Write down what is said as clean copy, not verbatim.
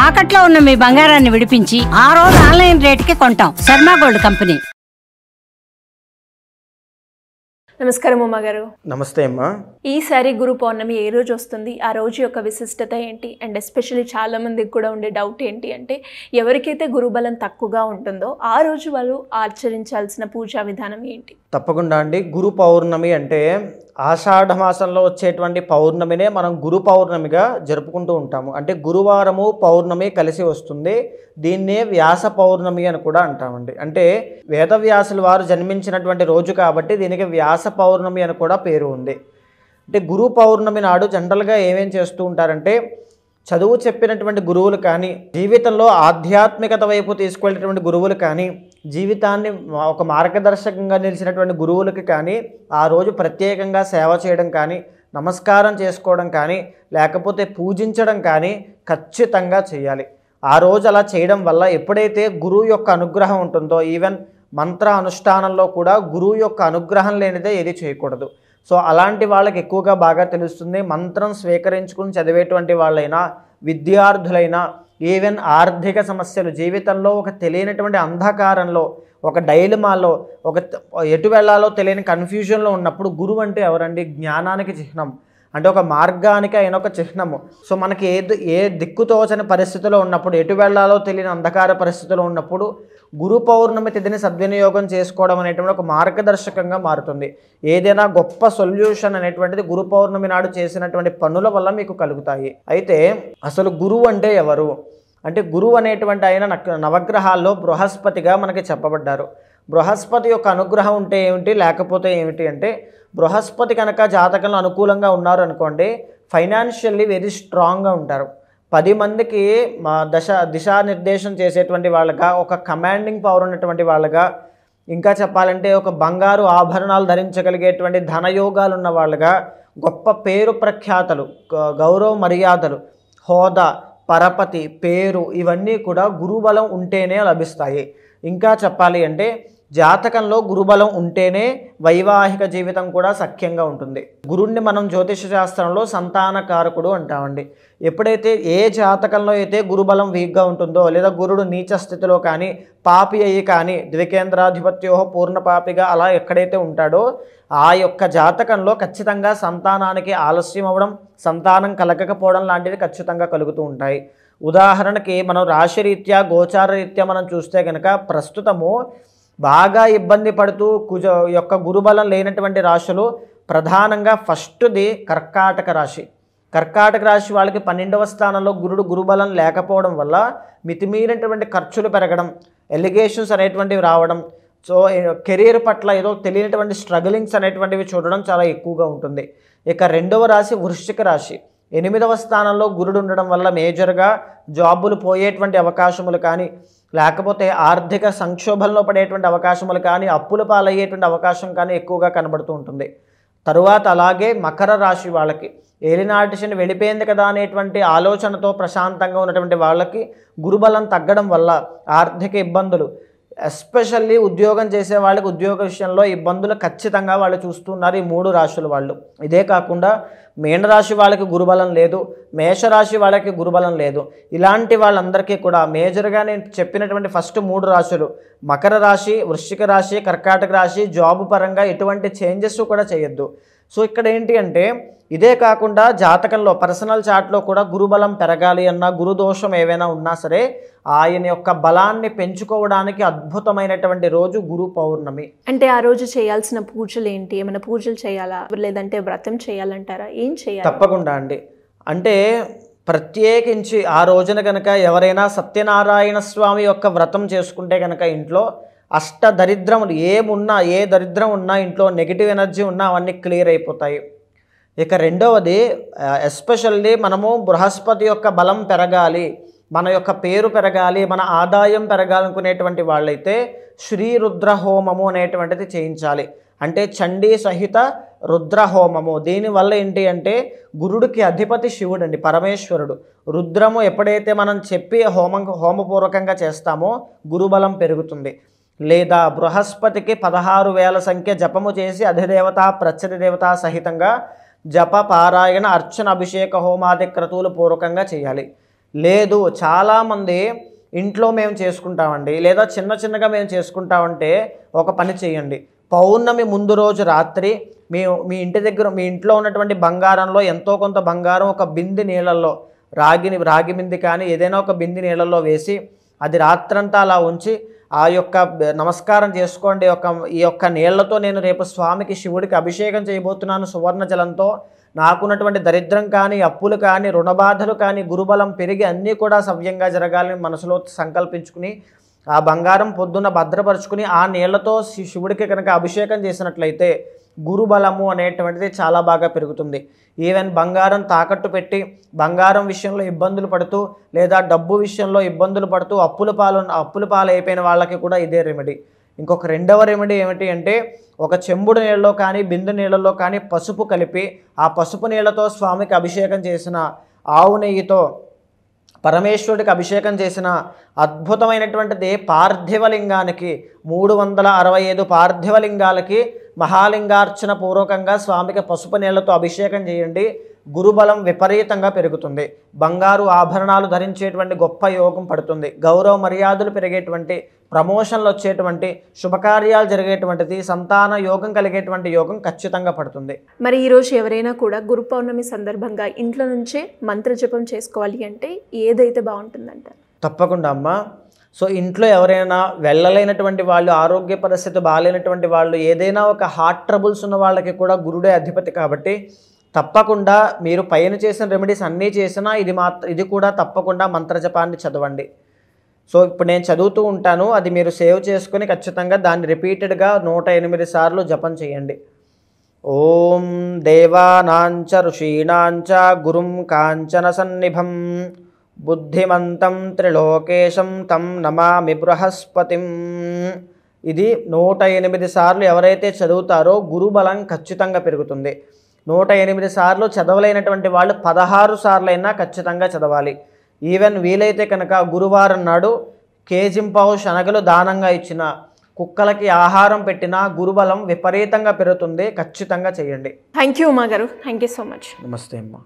తాకట్లో ఉన్న మీ బంగారాన్ని విడిపించి ఆ రోజు ఆన్లైన్ రేటుకి కొంటాం. Sharma gold company. నమస్కారం ఉమా గారు. నమస్తే అమ్మా. ఈసారి గురు పౌర్ణమి ఏ రోజు వస్తుంది, ఆ రోజు యొక్క విశిష్టత ఏంటి, అండ్ ఎస్పెషల్లీ చాలా మందికి కూడా ఉండే డౌట్ ఏంటి అంటే ఎవరికైతే గురుబలం తక్కువగా ఉంటుందో ఆ రోజు వాళ్ళు ఆచరించాల్సిన పూజా విధానం ఏంటి? తప్పకుండా అండి. గురు పౌర్ణమి అంటే ఆషాఢ మాసంలో వచ్చేటువంటి పౌర్ణమినే మనం గురు పౌర్ణమిగా జరుపుకుంటూ ఉంటాము. అంటే గురువారము పౌర్ణమి కలిసి వస్తుంది. దీన్నే వ్యాస పౌర్ణమి అని కూడా అంటామండి. అంటే వేదవ్యాసుల వారు జన్మించినటువంటి రోజు కాబట్టి దీనికి వ్యాస పౌర్ణమి అని కూడా పేరు ఉంది. అంటే గురు పౌర్ణమి నాడు జనరల్గా ఏమేం చేస్తూ ఉంటారంటే చదువు చెప్పినటువంటి గురువులు కానీ, జీవితంలో ఆధ్యాత్మికత వైపు తీసుకెళ్ళేటువంటి గురువులు కానీ, జీవితాన్ని ఒక మార్గదర్శకంగా నిలిచినటువంటి గురువులకి కానీ ఆ రోజు ప్రత్యేకంగా సేవ చేయడం కానీ, నమస్కారం చేసుకోవడం కానీ, లేకపోతే పూజించడం కానీ ఖచ్చితంగా చేయాలి. ఆ రోజు అలా చేయడం వల్ల ఎప్పుడైతే గురువు యొక్క అనుగ్రహం ఉంటుందో, ఈవెన్ మంత్ర అనుష్ఠానంలో కూడా గురువు యొక్క అనుగ్రహం లేనిదే ఏది చేయకూడదు. సో అలాంటి వాళ్ళకి ఎక్కువగా బాగా తెలుస్తుంది. మంత్రం స్వీకరించుకుని చదివేటువంటి వాళ్ళైనా, విద్యార్థులైనా, ఈవెన్ ఆర్థిక సమస్యలు, జీవితంలో ఒక తెలియనటువంటి అంధకారంలో, ఒక డైలమాలో, ఒక ఎటు వెళ్ళాలో తెలియని కన్ఫ్యూజన్లో ఉన్నప్పుడు గురువు అంటే ఎవరండి? జ్ఞానానికి చిహ్నం. అంటే ఒక మార్గానికి అయిన ఒక చిహ్నము. సో మనకి ఏ దిక్కుతోచని పరిస్థితిలో ఉన్నప్పుడు, ఎటు వెళ్ళాలో తెలియని అంధకార పరిస్థితిలో ఉన్నప్పుడు గురు పౌర్ణమి తిథిని సద్వినియోగం చేసుకోవడం అనేటువంటి ఒక మార్గదర్శకంగా మారుతుంది. ఏదైనా గొప్ప సొల్యూషన్ అనేటువంటిది గురు పౌర్ణమి నాడు చేసినటువంటి పనుల వల్ల మీకు కలుగుతాయి. అయితే అసలు గురువు అంటే ఎవరు అంటే, గురువు అనేటువంటి ఆయన నవగ్రహాల్లో బృహస్పతిగా మనకి చెప్పబడ్డారు. బృహస్పతి యొక్క అనుగ్రహం ఉంటే ఏమిటి, లేకపోతే ఏమిటి అంటే, బృహస్పతి కనుక జాతకంలో అనుకూలంగా ఉన్నారు అనుకోండి, ఫైనాన్షియల్లీ వెరీ స్ట్రాంగ్గా ఉంటారు. 10 మందికి దిశానిర్దేశం చేసేటువంటి వాళ్ళగా, ఒక కమాండింగ్ పవర్ ఉన్నటువంటి వాళ్ళగా, ఇంకా చెప్పాలంటే ఒక బంగారు ఆభరణాలు ధరించగలిగేటువంటి ధనయోగాలు ఉన్న వాళ్ళగా, గొప్ప పేరు ప్రఖ్యాతలు, గౌరవ మర్యాదలు, హోదా, పరపతి, పేరు ఇవన్నీ కూడా గురుబలం ఉంటేనే లభిస్తాయి. ఇంకా చెప్పాలి అంటే జాతకంలో గురుబలం ఉంటేనే వైవాహిక జీవితం కూడా సఖ్యంగా ఉంటుంది. గురుణ్ణి మనం జ్యోతిష శాస్త్రంలో సంతానకారకుడు అంటామండి. ఎప్పుడైతే ఏ జాతకంలో అయితే గురుబలం వీక్గా ఉంటుందో, లేదా గురుడు నీచ స్థితిలో కానీ, పాపి అయ్యి కానీ, ద్వికేంద్రాధిపత్యో పూర్ణపాపిగా అలా ఎక్కడైతే ఉంటాడో ఆ యొక్క జాతకంలో ఖచ్చితంగా సంతానానికి ఆలస్యం అవ్వడం, సంతానం కలగకపోవడం లాంటివి ఖచ్చితంగా కలుగుతూ ఉంటాయి. ఉదాహరణకి మనం రాశిరీత్యా, గోచార రీత్యా మనం చూస్తే కనుక ప్రస్తుతము బాగా ఇబ్బంది పడుతూ కుజ యొక్క గురుబలం లేనటువంటి రాశులు ప్రధానంగా ఫస్ట్ది కర్కాటక రాశి. కర్కాటక రాశి వాళ్ళకి 12వ స్థానంలో గురుబలం లేకపోవడం వల్ల మితిమీరినటువంటి ఖర్చులు పెరగడం, ఎలిగేషన్స్ అనేటువంటివి రావడం, సో కెరీర్ పట్ల ఏదో తెలియనటువంటి స్ట్రగులింగ్స్ అనేటువంటివి చూడడం చాలా ఎక్కువగా ఉంటుంది. ఇక 2వ రాశి వృశ్చిక రాశి. 8వ స్థానంలో గురుడు ఉండడం వల్ల మేజర్గా జాబులు పోయేటువంటి అవకాశములు కానీ, లేకపోతే ఆర్థిక సంక్షోభంలో పడేటువంటి అవకాశములు కానీ, అప్పుల పాలయ్యేటువంటి అవకాశం కానీ ఎక్కువగా కనబడుతూ ఉంటుంది. తరువాత అలాగే మకర రాశి వాళ్ళకి ఏలినాటి శని వెళ్ళిపోయింది కదా అనేటువంటి ఆలోచనతో ప్రశాంతంగా ఉన్నటువంటి వాళ్ళకి గురుబలం తగ్గడం వల్ల ఆర్థిక ఇబ్బందులు, ఎస్పెషల్లీ ఉద్యోగం చేసే వాళ్ళకి ఉద్యోగ విషయంలో ఇబ్బందులు ఖచ్చితంగా వాళ్ళు చూస్తున్నారు ఈ 3 రాశుల వాళ్ళు. ఇదే కాకుండా మీనరాశి వాళ్ళకి గురుబలం లేదు, మేషరాశి వాళ్ళకి గురుబలం లేదు. ఇలాంటి వాళ్ళందరికీ కూడా మేజర్గా నేను చెప్పినటువంటి ఫస్ట్ 3 రాశులు, మకర రాశి, వృశ్చిక రాశి, కర్కాటక రాశి, జాబ్ పరంగా ఎటువంటి చేంజెస్ కూడా చేయొద్దు. సో ఇక్కడ ఏంటి అంటే, ఇదే కాకుండా జాతకంలో పర్సనల్ చార్ట్లో కూడా గురుబలం పెరగాలి అన్నా, గురుదోషం ఏవైనా ఉన్నా సరే ఆయన యొక్క బలాన్ని పెంచుకోవడానికి అద్భుతమైనటువంటి రోజు గురు పౌర్ణమి. అంటే ఆ రోజు చేయాల్సిన పూజలు ఏంటి? ఏమైనా పూజలు చేయాలా, లేదంటే వ్రతం చేయాలంటారా? ఏం చేయాలి? తప్పకుండా అండి. అంటే ప్రత్యేకించి ఆ రోజున కనుక ఎవరైనా సత్యనారాయణ స్వామి యొక్క వ్రతం చేసుకుంటే కనుక ఇంట్లో అష్ట దరిద్రములు ఏమున్నా, ఏ దరిద్రం ఉన్నా, ఇంట్లో నెగిటివ్ ఎనర్జీ ఉన్నా అవన్నీ క్లియర్ అయిపోతాయి. ఇక 2వది ఎస్పెషల్లీ మనము బృహస్పతి యొక్క బలం పెరగాలి, మన యొక్క పేరు పెరగాలి, మన ఆదాయం పెరగాలనుకునేటువంటి వాళ్ళైతే శ్రీ రుద్ర హోమము అనేటువంటిది చేయించాలి. అంటే చండీ సహిత రుద్ర హోమము. దీనివల్ల ఏంటి అంటే గురుడికి అధిపతి శివుడు అండి, పరమేశ్వరుడు. రుద్రము ఎప్పుడైతే మనం చెప్పి హోమపూర్వకంగా చేస్తామో గురుబలం పెరుగుతుంది. లేదా బృహస్పతికి 16,000 సంఖ్య జపము చేసి అధిదేవత ప్రత్యధి దేవత సహితంగా జప, పారాయణ, అర్చన, అభిషేక, హోమాది క్రతువులు పూర్వకంగా చేయాలి. లేదు చాలామంది ఇంట్లో మేము చేసుకుంటామండి, లేదా చిన్న చిన్నగా మేము చేసుకుంటామంటే ఒక పని చేయండి. పౌర్ణమి ముందు రోజు రాత్రి మీ ఇంటి దగ్గర మీ ఇంట్లో ఉన్నటువంటి బంగారంలో ఎంతో కొంత బంగారం ఒక బింది నీళ్ళల్లో రాగి బింది కానీ ఏదైనా ఒక బింది నీళ్ళల్లో వేసి అది రాత్రంతా అలా ఉంచి ఆ యొక్క నమస్కారం చేసుకోండి. ఈ యొక్క నీళ్లతో నేను రేపు స్వామికి శివుడికి అభిషేకం చేయబోతున్నాను సువర్ణ జలంతో. నాకున్నటువంటి దరిద్రం కానీ అప్పులు కానీ రుణబాధలు కానీ గురుబలం పెరిగి అన్నీ కూడా సవ్యంగా జరగాలని మనసులో సంకల్పించుకుని ఆ బంగారం పొద్దున్న భద్రపరుచుకుని ఆ నీళ్లతో శివుడికి కనుక అభిషేకం చేసినట్లయితే గురుబలము అనేటువంటిది చాలా బాగా పెరుగుతుంది. ఈవెన్ బంగారం తాకట్టు పెట్టి బంగారం విషయంలో ఇబ్బందులు పడుతూ లేదా డబ్బు విషయంలో ఇబ్బందులు పడుతూ అప్పుల పాలు అయిపోయిన వాళ్ళకి కూడా ఇదే రెమెడీ. ఇంకొక రెండవ రెమెడీ ఏమిటి అంటే ఒక చెంబుడు నీళ్ళలో కానీ బిందె నీళ్ళలో కానీ పసుపు కలిపి ఆ పసుపు నీళ్ళతో స్వామికి అభిషేకం చేసిన ఆవు నెయ్యితో పరమేశ్వరుడికి అభిషేకం చేసిన అద్భుతమైనటువంటిది పార్థివలింగానికి 365 పార్థివలింగాలకి మహాలింగార్చన పూర్వకంగా స్వామికి పసుపు నీళ్లతో అభిషేకం చేయండి. గురుబలం విపరీతంగా పెరుగుతుంది. బంగారు ఆభరణాలు ధరించేటువంటి గొప్ప యోగం పడుతుంది. గౌరవ మర్యాదలు పెరిగేటువంటి, ప్రమోషన్లు వచ్చేటువంటి, శుభకార్యాలు జరిగేటువంటిది, సంతాన యోగం కలిగేటువంటి యోగం ఖచ్చితంగా పడుతుంది. మరి ఈరోజు ఎవరైనా కూడా గురు పౌర్ణమి సందర్భంగా ఇంట్లో నుంచే మంత్రజపం చేసుకోవాలి అంటే ఏదైతే బాగుంటుందంట? తప్పకుండా అమ్మ. సో ఇంట్లో ఎవరైనా వెళ్ళలేనటువంటి వాళ్ళు, ఆరోగ్య పరిస్థితి బాగాలేనటువంటి వాళ్ళు, ఏదైనా ఒక హార్ట్ ట్రబుల్స్ ఉన్న వాళ్ళకి కూడా గురుడే అధిపతి కాబట్టి తప్పకుండా మీరు పైన చేసిన రెమెడీస్ అన్నీ చేసినా ఇది కూడా తప్పకుండా మంత్రజపాన్ని చదవండి. సో ఇప్పుడు నేను చదువుతూ ఉంటాను, అది మీరు సేవ్ చేసుకొని ఖచ్చితంగా దాన్ని రిపీటెడ్గా 108 సార్లు జపం చేయండి. ఓం దేవానాంచ ఋషీణాంచ గురుం కాంచన సన్నిభం బుద్ధిమంతం త్రిలోకేశం తం నమామి బృహస్పతిం. ఇది 108 సార్లు ఎవరైతే చదువుతారో గురుబలం ఖచ్చితంగా పెరుగుతుంది. 108 సార్లు చదవలేనటువంటి వాళ్ళు 16 సార్లైనా ఖచ్చితంగా చదవాలి. ఈవెన్ వీలైతే కనుక గురువారం నాడు కేజింపావు శనగలు దానంగా ఇచ్చిన, కుక్కలకి ఆహారం పెట్టినా గురుబలం విపరీతంగా పెరుగుతుంది. ఖచ్చితంగా చేయండి. థ్యాంక్ యూ ఉమా గారు. Thank you so much. నమస్తే అమ్మా.